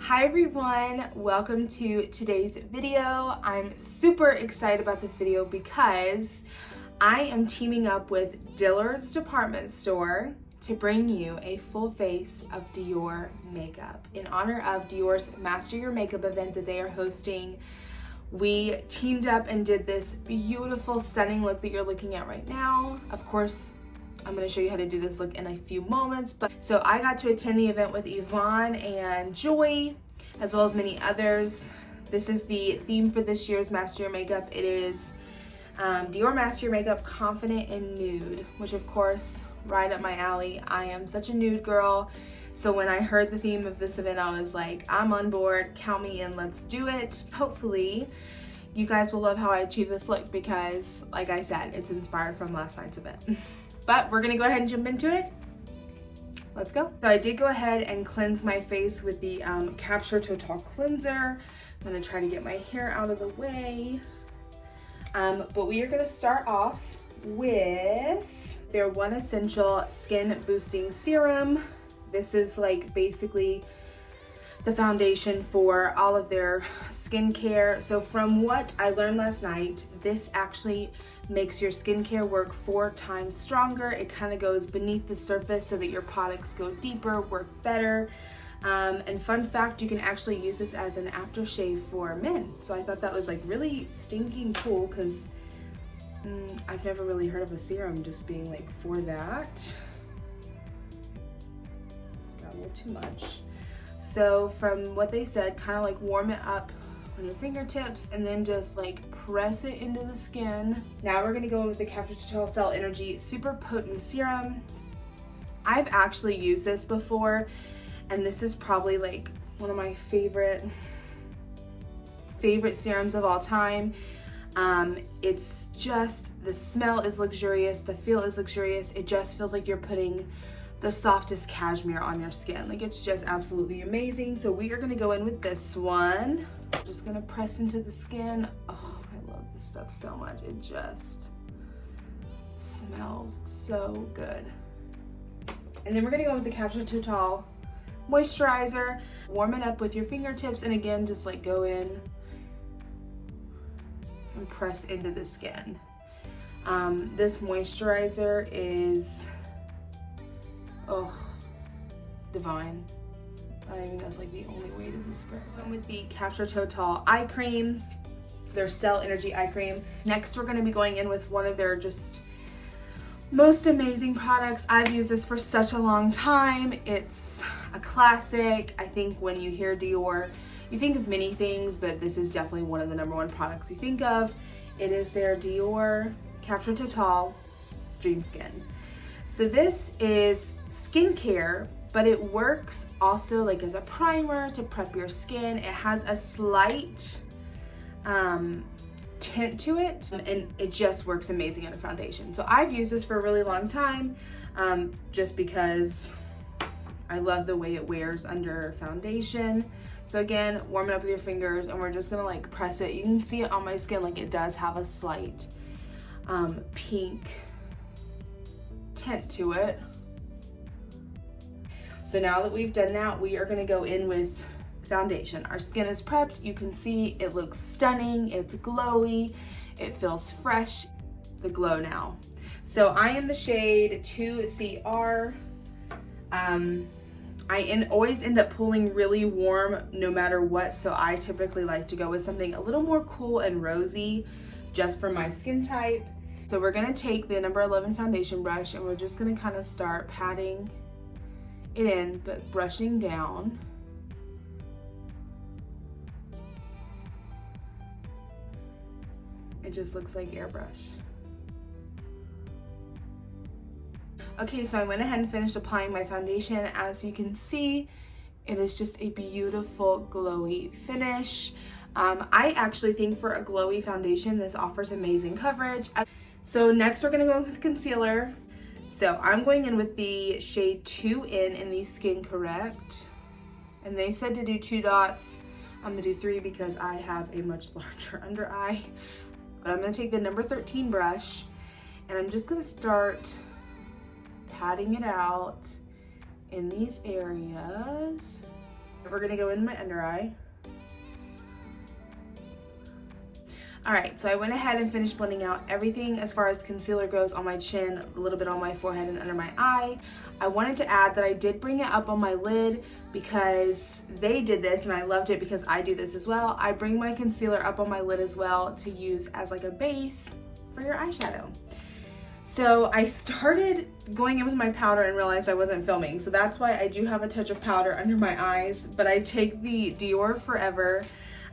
Hi everyone, welcome to today's video. I'm super excited about this video because I am teaming up with Dillards department store to bring you a full face of Dior makeup in honor of Dior's Master Your Makeup event that they are hosting. We teamed up and did this beautiful, stunning look that you're looking at right now. Of course, I'm going to show you how to do this look in a few moments. So I got to attend the event with Yvonne and Joy, as well as many others. This is the theme for this year's Master Your Makeup. It is Dior Master Your Makeup Confident and Nude, which of course, right up my alley. I am such a nude girl. So when I heard the theme of this event, I was like, I'm on board, count me in, let's do it. Hopefully, you guys will love how I achieve this look because, like I said, it's inspired from last night's event. But we're gonna go ahead and jump into it. Let's go. So I did go ahead and cleanse my face with the Capture Total Cleanser. I'm gonna try to get my hair out of the way. But we are gonna start off with their One Essential Skin Boosting Serum. This is like basically the foundation for all of their skincare. So from what I learned last night, this actually makes your skincare work 4 times stronger. It kind of goes beneath the surface so that your products go deeper, work better. And fun fact, you can actually use this as an aftershave for men. So I thought that was like really stinking cool because I've never really heard of a serum just being like for that. Got a little too much. So from what they said, kind of like warm it up on your fingertips and then just like press it into the skin. Now we're gonna go in with the Capture Total Cell Energy Super Potent Serum. I've actually used this before, and this is probably like one of my favorite serums of all time. It's just, the smell is luxurious, the feel is luxurious. It just feels like you're putting the softest cashmere on your skin. Like, it's just absolutely amazing. So we are gonna go in with this one. Just gonna press into the skin. Oh, I love this stuff so much. It just smells so good. And then we're gonna go with the Capture Total Moisturizer. Warm it up with your fingertips, and again, just like go in and press into the skin. This moisturizer is, oh, divine. I think that's like the only way to describe it. With the Capture Total Eye Cream, their Cell Energy Eye Cream. Next, we're gonna be going in with one of their just most amazing products. I've used this for such a long time. It's a classic. I think when you hear Dior, you think of many things, but this is definitely one of the #1 products you think of. It is their Dior Capture Total Dream Skin. So this is skincare, but it works also like as a primer to prep your skin. It has a slight tint to it, and it just works amazing on a foundation. So I've used this for a really long time, just because I love the way it wears under foundation. So again, warm it up with your fingers, and we're just gonna like press it. You can see it on my skin, like it does have a slight pink tint to it. So now that we've done that, we are gonna go in with foundation. Our skin is prepped. You can see it looks stunning. It's glowy. It feels fresh. The glow now. So I am the shade 2CR. I always end up pulling really warm no matter what. So I typically like to go with something a little more cool and rosy just for my skin type. So we're gonna take the number 11 foundation brush, and we're just gonna kind of start patting it in, but brushing down. It just looks like airbrush. Okay, so I went ahead and finished applying my foundation. As you can see, it is just a beautiful glowy finish. I actually think for a glowy foundation, this offers amazing coverage. So next we're gonna go in with concealer. So I'm going in with the shade 2N in the Skin Correct. And they said to do 2 dots. I'm gonna do 3 because I have a much larger under eye. But I'm gonna take the number 13 brush, and I'm just gonna start patting it out in these areas. We're gonna go in my under eye. Alright, so I went ahead and finished blending out everything as far as concealer goes on my chin, a little bit on my forehead and under my eye. I wanted to add that I did bring it up on my lid because they did this and I loved it because I do this as well. I bring my concealer up on my lid as well to use as like a base for your eyeshadow. So I started going in with my powder and realized I wasn't filming. So that's why I do have a touch of powder under my eyes, but I take the Dior Forever.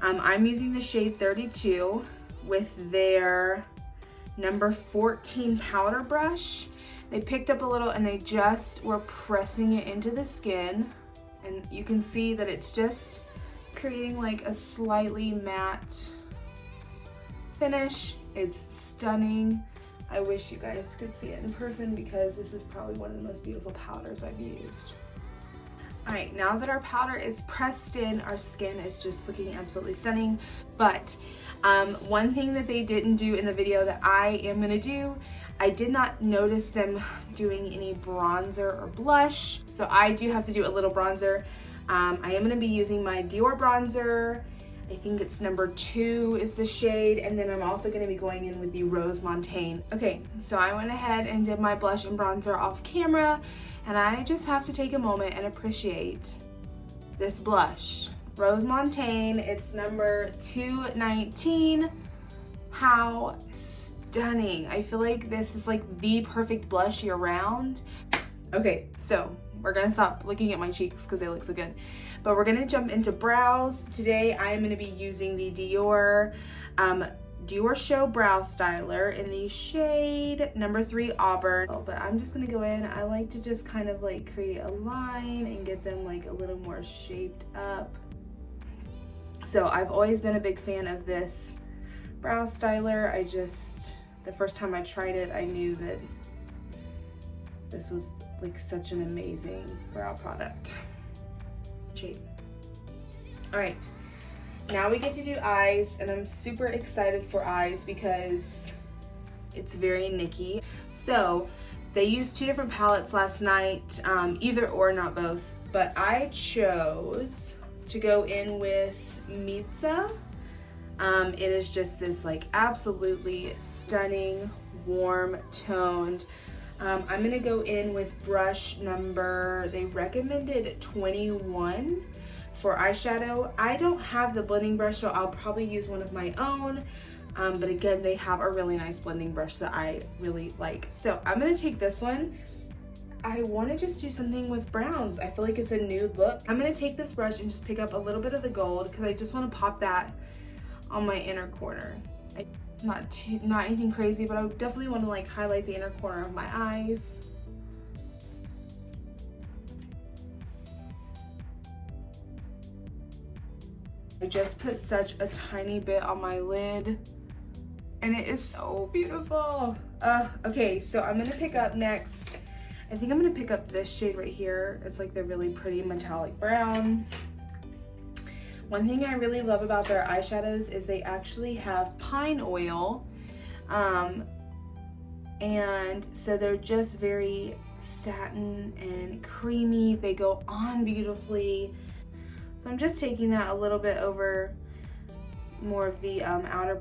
I'm using the shade 32 with their number 14 powder brush. They picked up a little and they just were pressing it into the skin. And you can see that it's just creating like a slightly matte finish. It's stunning. I wish you guys could see it in person because this is probably one of the most beautiful powders I've used. All right, now that our powder is pressed in, our skin is just looking absolutely stunning. But one thing that they didn't do in the video that I am gonna do, I did not notice them doing any bronzer or blush. So I do have to do a little bronzer. I am gonna be using my Dior bronzer. I think it's number 2 is the shade, and then I'm also gonna be going in with the Rose Montaigne. Okay, so I went ahead and did my blush and bronzer off camera, and I just have to take a moment and appreciate this blush. Rose Montaigne, it's number 219. How stunning. I feel like this is like the perfect blush year round. Okay, so we're gonna stop looking at my cheeks because they look so good. But we're gonna jump into brows. Today I am gonna be using the Dior Show Brow Styler in the shade number 3 Auburn. But I'm just gonna go in. I like to just kind of like create a line and get them like a little more shaped up. So I've always been a big fan of this brow styler. The first time I tried it, I knew that this was like such an amazing brow product. Shape. All right, now we get to do eyes, and I'm super excited for eyes because it's very Nikki. So they used 2 different palettes last night, either or, not both, but I chose to go in with Mitza. It is just this like absolutely stunning, warm toned. I'm gonna go in with brush number, they recommended 21 for eyeshadow. I don't have the blending brush, so I'll probably use one of my own. But again, they have a really nice blending brush that I really like. So I'm gonna take this one. I wanna just do something with browns. I feel like it's a nude look. I'm gonna take this brush and just pick up a little bit of the gold because I just wanna pop that on my inner corner. Not anything crazy, but I definitely want to like highlight the inner corner of my eyes. I just put such a tiny bit on my lid and it is so beautiful. Okay, so I'm gonna pick up next, I think I'm gonna pick up this shade right here. It's like the really pretty metallic brown. One thing I really love about their eyeshadows is they actually have pine oil. And so they're just very satin and creamy. They go on beautifully. So I'm just taking that a little bit over more of the outer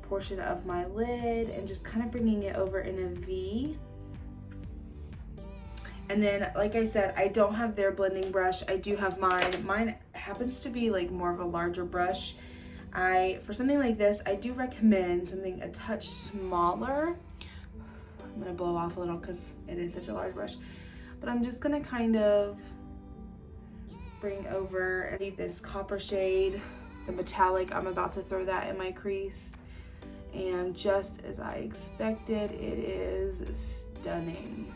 portion of my lid and just kind of bringing it over in a V. And then, like I said, I don't have their blending brush. I do have mine. Mine happens to be like more of a larger brush. For something like this, I do recommend something a touch smaller. I'm gonna blow off a little because it is such a large brush. But I'm just gonna kind of bring over this copper shade, the metallic. I'm about to throw that in my crease. And just as I expected, it is stunning.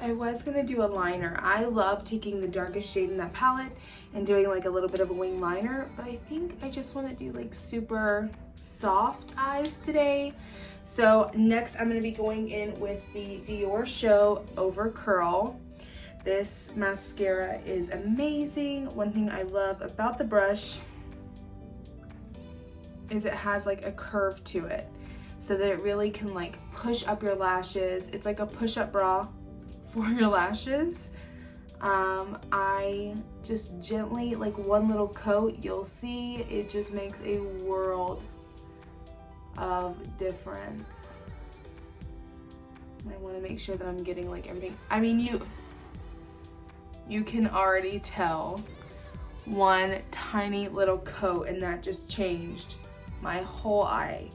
I was gonna do a liner. I love taking the darkest shade in that palette and doing like a little bit of a wing liner, but I think I just wanna do like super soft eyes today. So next I'm gonna be going in with the Dior Show Over Curl. This mascara is amazing. One thing I love about the brush is it has like a curve to it so that it really can like push up your lashes. It's like a push-up bra for your lashes. I just gently, like one little coat, you'll see it just makes a world of difference. I want to make sure that I'm getting like everything. I mean, you can already tell one tiny little coat and that just changed my whole eye.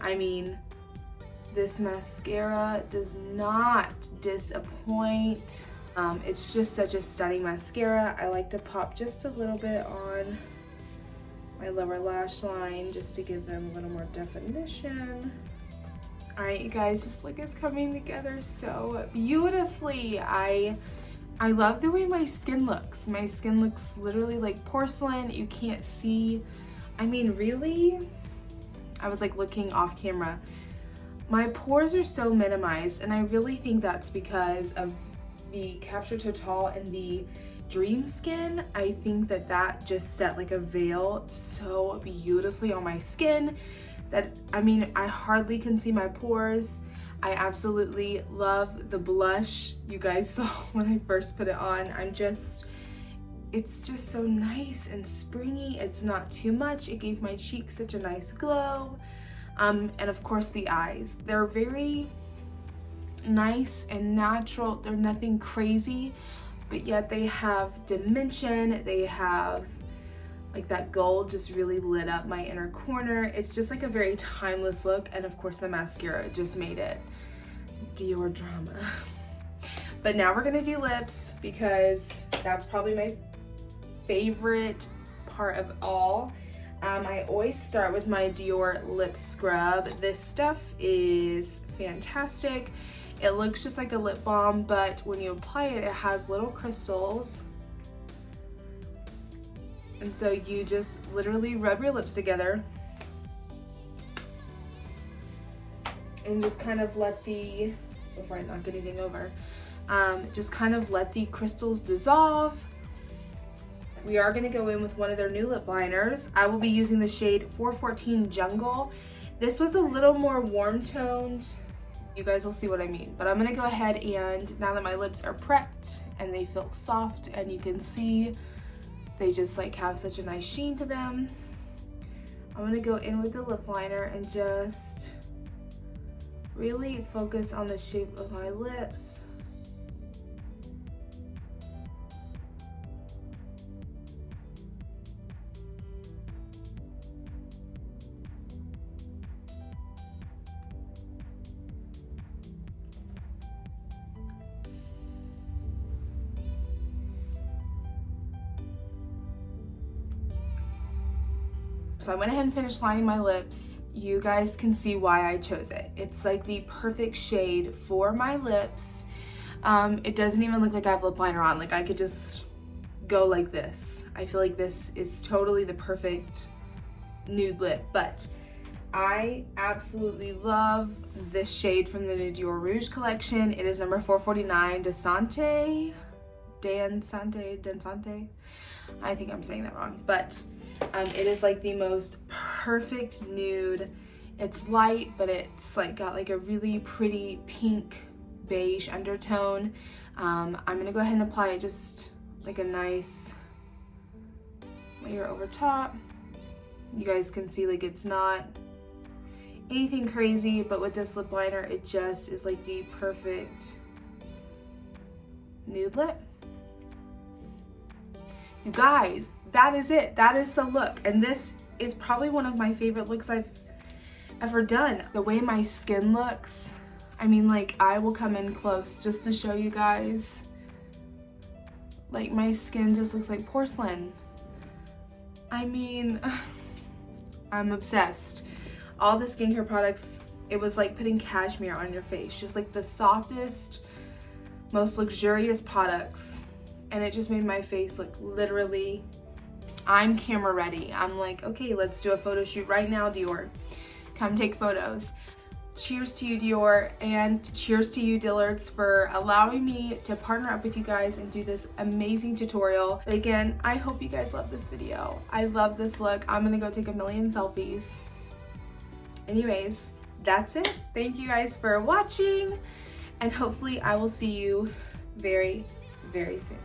I mean, this mascara does not disappoint. It's just such a stunning mascara. I like to pop just a little bit on my lower lash line just to give them a little more definition. All right, you guys, this look is coming together so beautifully. I love the way my skin looks. My skin looks literally like porcelain. You can't see. I mean, really? I was like looking off camera. My pores are so minimized, and I really think that's because of the Capture Total and the Dream Skin. I think that just set like a veil so beautifully on my skin that, I mean, I hardly can see my pores. I absolutely love the blush you guys saw when I first put it on. It's just so nice and springy. It's not too much. It gave my cheeks such a nice glow. And of course the eyes. They're very nice and natural. They're nothing crazy, but yet they have dimension. They have like that gold just really lit up my inner corner. It's just like a very timeless look. And of course the mascara just made it Dior drama. But now we're gonna do lips because that's probably my favorite part of all. I always start with my Dior lip scrub. This stuff is fantastic. It looks just like a lip balm, but when you apply it, it has little crystals. And so you just literally rub your lips together and just kind of let the, before I knock anything over, just kind of let the crystals dissolve. We are gonna go in with one of their new lip liners. I will be using the shade 414 Jungle. This was a little more warm toned. You guys will see what I mean. But I'm gonna go ahead and, now that my lips are prepped and they feel soft and you can see they just like have such a nice sheen to them, I'm gonna go in with the lip liner and just really focus on the shape of my lips. So I went ahead and finished lining my lips. You guys can see why I chose it. It's like the perfect shade for my lips. It doesn't even look like I have lip liner on. Like I could just go like this. I feel like this is totally the perfect nude lip, but I absolutely love this shade from the new Dior Rouge collection. It is number 449, Dansante. I think I'm saying that wrong, but it is like the most perfect nude. It's light, but it's like got like a really pretty pink beige undertone. I'm gonna go ahead and apply it just like a nice layer over top. You guys can see like it's not anything crazy, but with this lip liner, it just is like the perfect nude lip. You guys, that is it. That is the look. And this is probably one of my favorite looks I've ever done. The way my skin looks, I mean, like I will come in close just to show you guys. Like my skin just looks like porcelain. I mean, I'm obsessed. All the skincare products, it was like putting cashmere on your face. Just like the softest, most luxurious products. And it just made my face look literally, I'm camera ready. I'm like, okay, let's do a photo shoot right now, Dior. Come take photos. Cheers to you, Dior, and cheers to you, Dillards, for allowing me to partner up with you guys and do this amazing tutorial. But again, I hope you guys love this video. I love this look. I'm gonna go take a million selfies. Anyways, that's it. Thank you guys for watching, and hopefully I will see you very, very soon.